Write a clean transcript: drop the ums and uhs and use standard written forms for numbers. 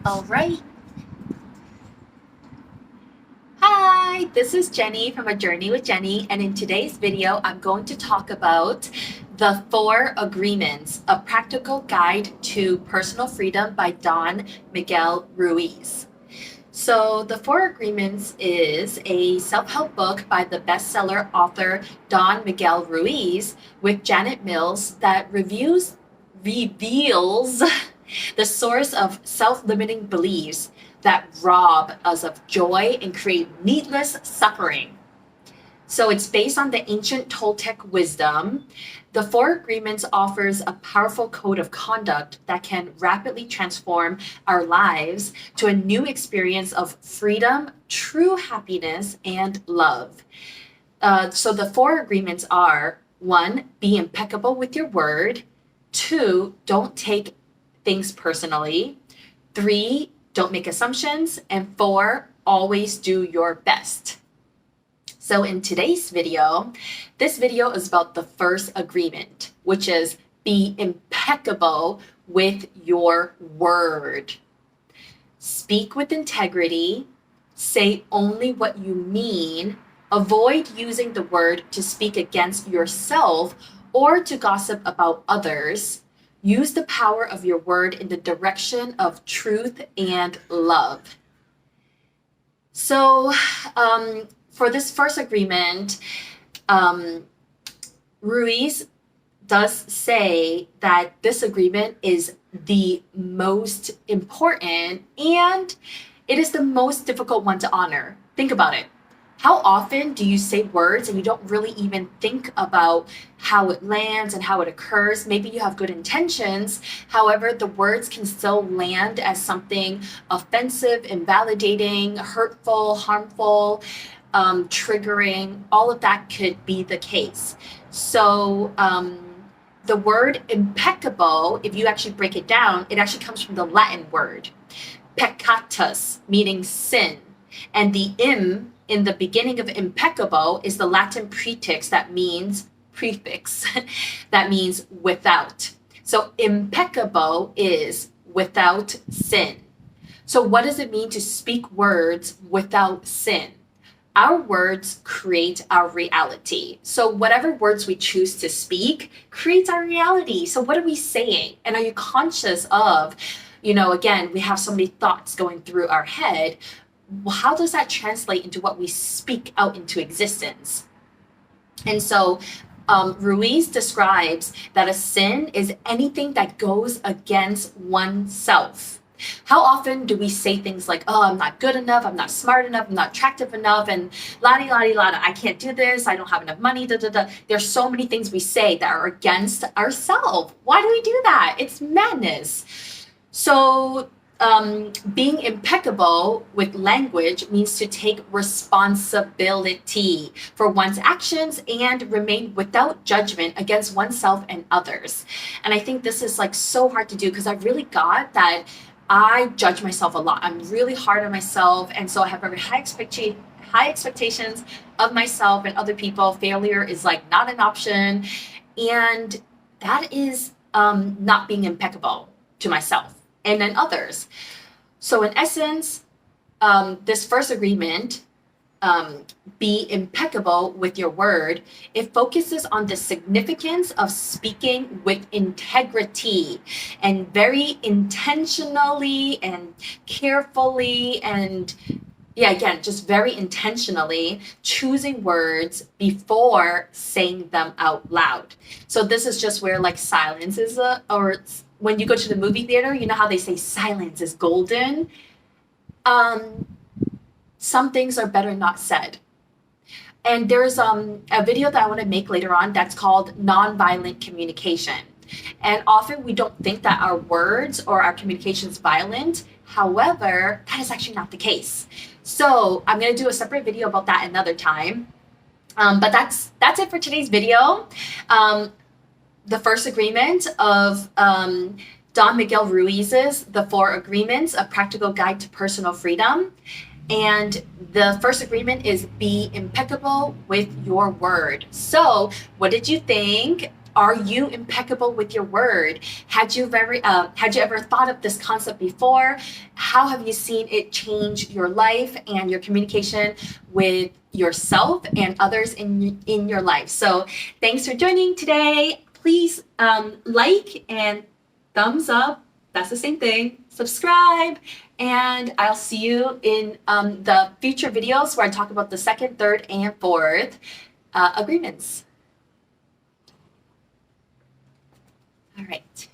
All right. Hi, this is Jenny from A Journey with Jenny, and in today's video, I'm going to talk about the Four Agreements, a practical guide to personal freedom by Don Miguel Ruiz. So, The Four Agreements is a self help book by the bestseller author Don Miguel Ruiz with Janet Mills that reveals the source of self limiting beliefs that rob us of joy and create needless suffering. So it's based on the ancient Toltec wisdom. The Four Agreements offers a powerful code of conduct that can rapidly transform our lives to a new experience of freedom, true happiness, and love. So the Four Agreements are: one, be impeccable with your word; two, don't take things personally; three, don't make assumptions; and four, always do your best. So in today's video, this video is about the first agreement, which is be impeccable with your word. Speak with integrity, say only what you mean, avoid using the word to speak against yourself or to gossip about others. Use the power of your word in the direction of truth and love. So, for this first agreement, Ruiz does say that this agreement is the most important and it is the most difficult one to honor. Think about it. How often do you say words and you don't really even think about how it lands and how it occurs? Maybe you have good intentions. However, the words can still land as something offensive, invalidating, hurtful, harmful, triggering. All of that could be the case. So, the word impeccable, if you actually break it down, it actually comes from the Latin word peccatus, meaning sin. And the im in the beginning of impeccable is the Latin prefix that means without. So impeccable is without sin. So what does it mean to speak words without sin? Our words create our reality. So whatever words we choose to speak creates our reality. So what are we saying? And are you conscious of, again, we have so many thoughts going through our head. How does that translate into what we speak out into existence? And so Ruiz describes that a sin is anything that goes against oneself. How often do we say things like, oh, I'm not good enough, I'm not smart enough, I'm not attractive enough, and la-di-la-di-la-da, I can't do this, I don't have enough money, da-da-da. There's so many things we say that are against ourselves. Why do we do that? It's madness. So being impeccable with language means to take responsibility for one's actions and remain without judgment against oneself and others. And I think this is like so hard to do because I really got that I judge myself a lot. I'm really hard on myself. And so I have very high expectations of myself and other people. Failure is like not an option. And that is not being impeccable to myself and then others. So in essence, this first agreement, be impeccable with your word, it focuses on the significance of speaking with integrity and very intentionally and carefully and again, just very intentionally choosing words before saying them out loud. So this is just where like silence is or when you go to the movie theater, you know how they say silence is golden? Some things are better not said. And there's a video that I want to make later on that's called nonviolent communication. And often we don't think that our words or our communication is violent. However, that is actually not the case. So I'm going to do a separate video about that another time. But that's it for today's video. The first agreement of Don Miguel Ruiz's The Four Agreements, a practical guide to personal freedom. And the first agreement is be impeccable with your word. So what did you think? Are you impeccable with your word? Had you ever thought of this concept before? How have you seen it change your life and your communication with yourself and others in your life? So thanks for joining today. Please like and thumbs up. That's the same thing. Subscribe, and I'll see you in the future videos where I talk about the second, third, and fourth agreements. All right.